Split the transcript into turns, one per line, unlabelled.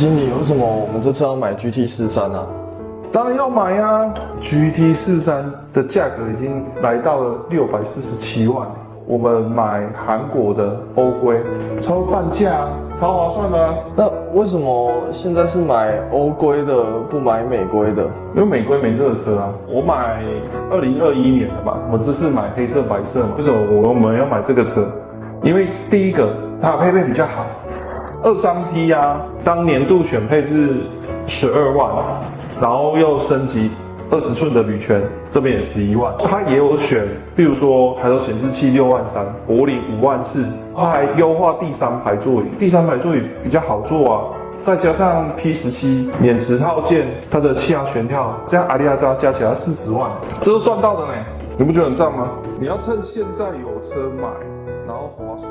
经理，为什么我们这次要买 GT43啊？
当然要买啊 ！GT43的价格已经来到了647万，我们买韩国的欧规，超半价啊，超划算的啊！
那为什么现在是买欧规的，不买美规的？
因为美规没这个车啊。我买2021年的嘛，我这次买黑色、白色嘛。为什么我们要买这个车？因为第一个它的配备比较好，23P 啊，当年度选配是12万。然后又升级20寸的铝圈，这边也11万。它也有选，比如说抬头显示器6万3，柏林5万4，它还优化第三排座椅，第三排座椅比较好坐啊。再加上 P17免持套件，它的气压悬跳，这样阿里亚扎加起来40万，这都赚到的呢。你不觉得很赞吗？你要趁现在有车买，然后划算。